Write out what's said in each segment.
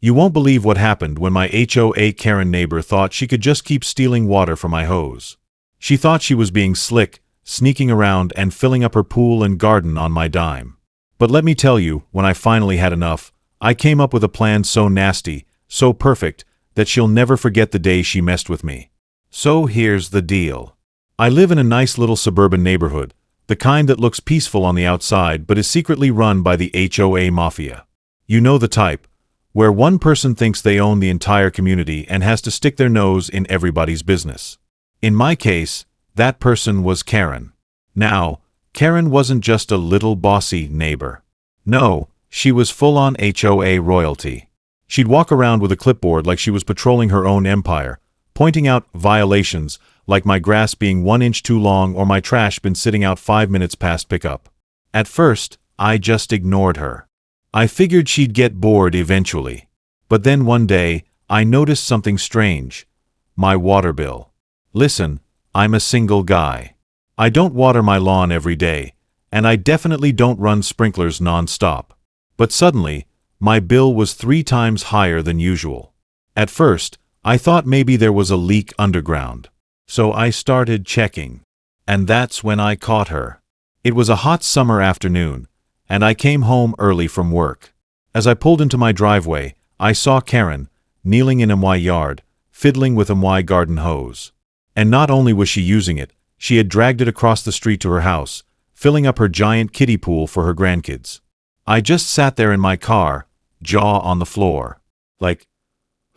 You won't believe what happened when my HOA Karen neighbor thought she could just keep stealing water from my hose. She thought she was being slick, sneaking around and filling up her pool and garden on my dime. But let me tell you, when I finally had enough, I came up with a plan so nasty, so perfect, that she'll never forget the day she messed with me. So here's the deal. I live in a nice little suburban neighborhood, the kind that looks peaceful on the outside but is secretly run by the HOA mafia. You know the type, where one person thinks they own the entire community and has to stick their nose in everybody's business. In my case, that person was Karen. Now, Karen wasn't just a little bossy neighbor. No, she was full-on HOA royalty. She'd walk around with a clipboard like she was patrolling her own empire, pointing out violations like my grass being 1 inch too long or my trash been sitting out 5 minutes past pickup. At first, I just ignored her. I figured she'd get bored eventually. But then one day, I noticed something strange. My water bill. Listen, I'm a single guy. I don't water my lawn every day, and I definitely don't run sprinklers non-stop. But suddenly, my bill was 3 times higher than usual. At first, I thought maybe there was a leak underground. So I started checking. And that's when I caught her. It was a hot summer afternoon, and I came home early from work. As I pulled into my driveway, I saw Karen, kneeling in my yard, fiddling with my garden hose. And not only was she using it, she had dragged it across the street to her house, filling up her giant kiddie pool for her grandkids. I just sat there in my car, jaw on the floor. Like,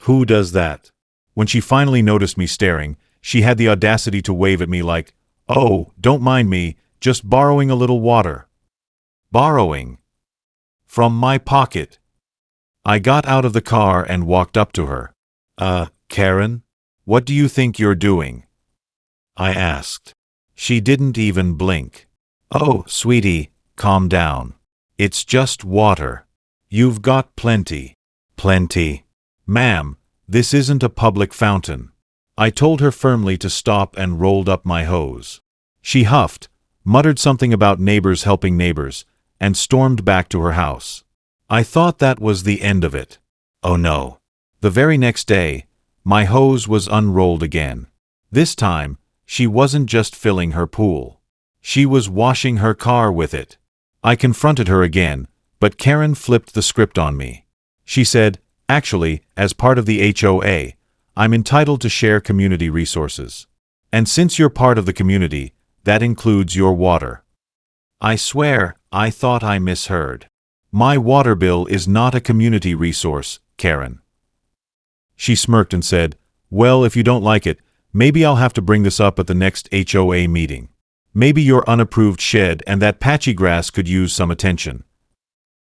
who does that? When she finally noticed me staring, she had the audacity to wave at me like, "Oh, don't mind me, just borrowing a little water." Borrowing. From my pocket. I got out of the car and walked up to her. Karen? What do you think you're doing?" I asked. She didn't even blink. "Oh, sweetie, calm down. It's just water. You've got plenty." "Plenty. Ma'am, this isn't a public fountain." I told her firmly to stop and rolled up my hose. She huffed, muttered something about neighbors helping neighbors, and stormed back to her house. I thought that was the end of it. Oh no. The very next day, my hose was unrolled again. This time, she wasn't just filling her pool. She was washing her car with it. I confronted her again, but Karen flipped the script on me. She said, "Actually, as part of the HOA, I'm entitled to share community resources. And since you're part of the community, that includes your water." I swear, I thought I misheard. "My water bill is not a community resource, Karen." She smirked and said, "Well, if you don't like it, maybe I'll have to bring this up at the next HOA meeting. Maybe your unapproved shed and that patchy grass could use some attention."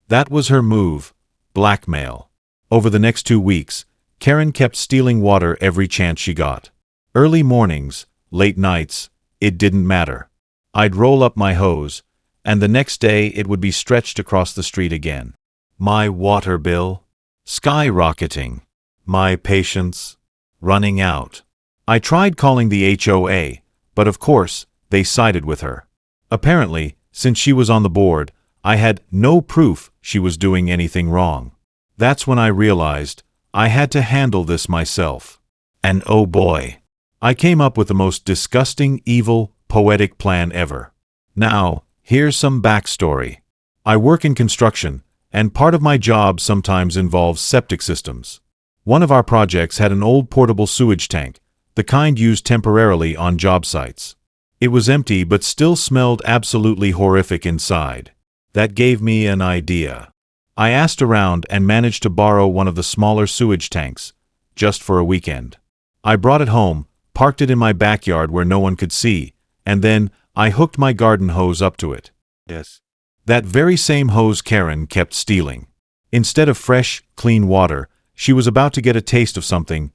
That was her move, blackmail. Over the next 2 weeks, Karen kept stealing water every chance she got. Early mornings, late nights, it didn't matter. I'd roll up my hose, and the next day it would be stretched across the street again. My water bill, skyrocketing. My patience, running out. I tried calling the HOA, but of course, they sided with her. Apparently, since she was on the board, I had no proof she was doing anything wrong. That's when I realized I had to handle this myself. And oh boy, I came up with the most disgusting, evil, poetic plan ever. Now, here's some backstory. I work in construction, and part of my job sometimes involves septic systems. One of our projects had an old portable sewage tank, the kind used temporarily on job sites. It was empty but still smelled absolutely horrific inside. That gave me an idea. I asked around and managed to borrow one of the smaller sewage tanks, just for a weekend. I brought it home, parked it in my backyard where no one could see, and then I hooked my garden hose up to it. Yes. That very same hose Karen kept stealing. Instead of fresh, clean water, she was about to get a taste of something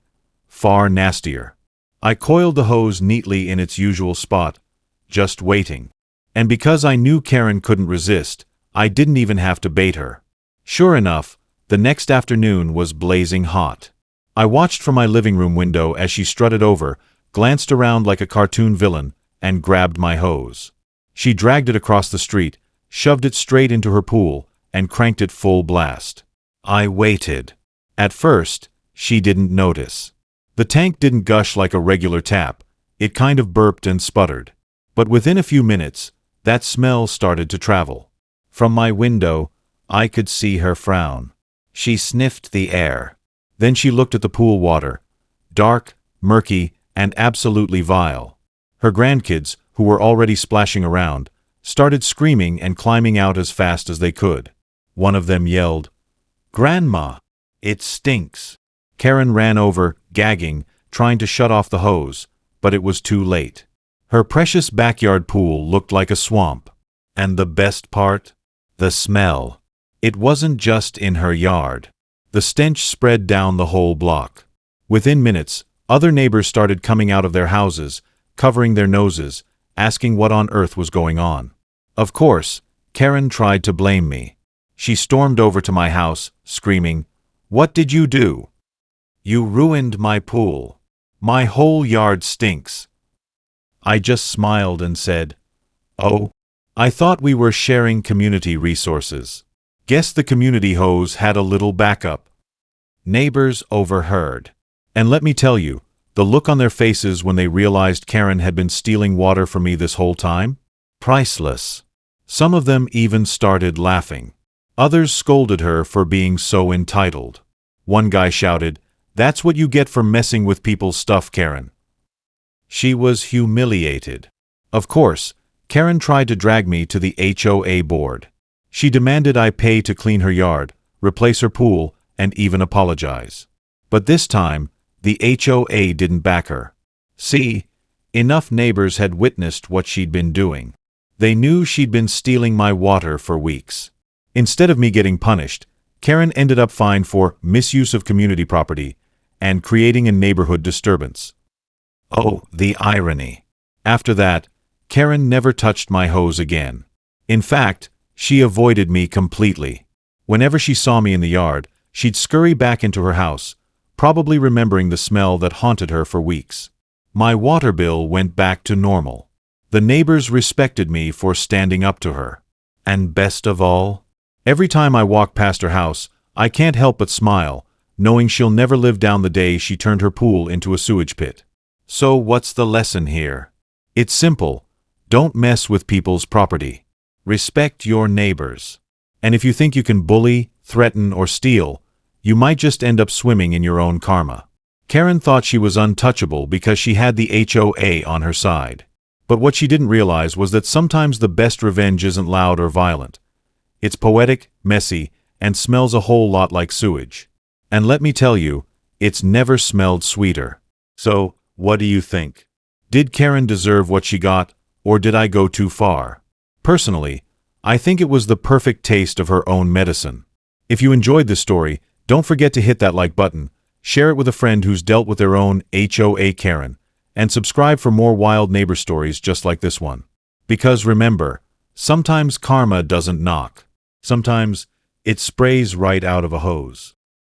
far nastier. I coiled the hose neatly in its usual spot, just waiting. And because I knew Karen couldn't resist, I didn't even have to bait her. Sure enough, the next afternoon was blazing hot. I watched from my living room window as she strutted over, glanced around like a cartoon villain, and grabbed my hose. She dragged it across the street, shoved it straight into her pool, and cranked it full blast. I waited. At first, she didn't notice. The tank didn't gush like a regular tap, it kind of burped and sputtered. But within a few minutes, that smell started to travel. From my window, I could see her frown. She sniffed the air. Then she looked at the pool water. Dark, murky, and absolutely vile. Her grandkids, who were already splashing around, started screaming and climbing out as fast as they could. One of them yelled, "Grandma, it stinks." Karen ran over, gagging, trying to shut off the hose, but it was too late. Her precious backyard pool looked like a swamp. And the best part? The smell. It wasn't just in her yard. The stench spread down the whole block. Within minutes, other neighbors started coming out of their houses, covering their noses, asking what on earth was going on. Of course, Karen tried to blame me. She stormed over to my house, screaming, "What did you do? You ruined my pool. My whole yard stinks." I just smiled and said, "Oh, I thought we were sharing community resources." Guess the community hose had a little backup. Neighbors overheard. And let me tell you, the look on their faces when they realized Karen had been stealing water from me this whole time? Priceless. Some of them even started laughing. Others scolded her for being so entitled. One guy shouted, "That's what you get for messing with people's stuff, Karen." She was humiliated. Of course, Karen tried to drag me to the HOA board. She demanded I pay to clean her yard, replace her pool, and even apologize. But this time, the HOA didn't back her. See, enough neighbors had witnessed what she'd been doing. They knew she'd been stealing my water for weeks. Instead of me getting punished, Karen ended up fined for misuse of community property and creating a neighborhood disturbance. Oh, the irony. After that, Karen never touched my hose again. In fact, she avoided me completely. Whenever she saw me in the yard, she'd scurry back into her house, probably remembering the smell that haunted her for weeks. My water bill went back to normal. The neighbors respected me for standing up to her. And best of all, every time I walk past her house, I can't help but smile, knowing she'll never live down the day she turned her pool into a sewage pit. So what's the lesson here? It's simple. Don't mess with people's property. Respect your neighbors. And if you think you can bully, threaten, or steal, you might just end up swimming in your own karma. Karen thought she was untouchable because she had the HOA on her side. But what she didn't realize was that sometimes the best revenge isn't loud or violent. It's poetic, messy, and smells a whole lot like sewage. And let me tell you, it's never smelled sweeter. So, what do you think? Did Karen deserve what she got, or did I go too far? Personally, I think it was the perfect taste of her own medicine. If you enjoyed this story, don't forget to hit that like button, share it with a friend who's dealt with their own HOA Karen, and subscribe for more wild neighbor stories just like this one. Because remember, sometimes karma doesn't knock. Sometimes it sprays right out of a hose.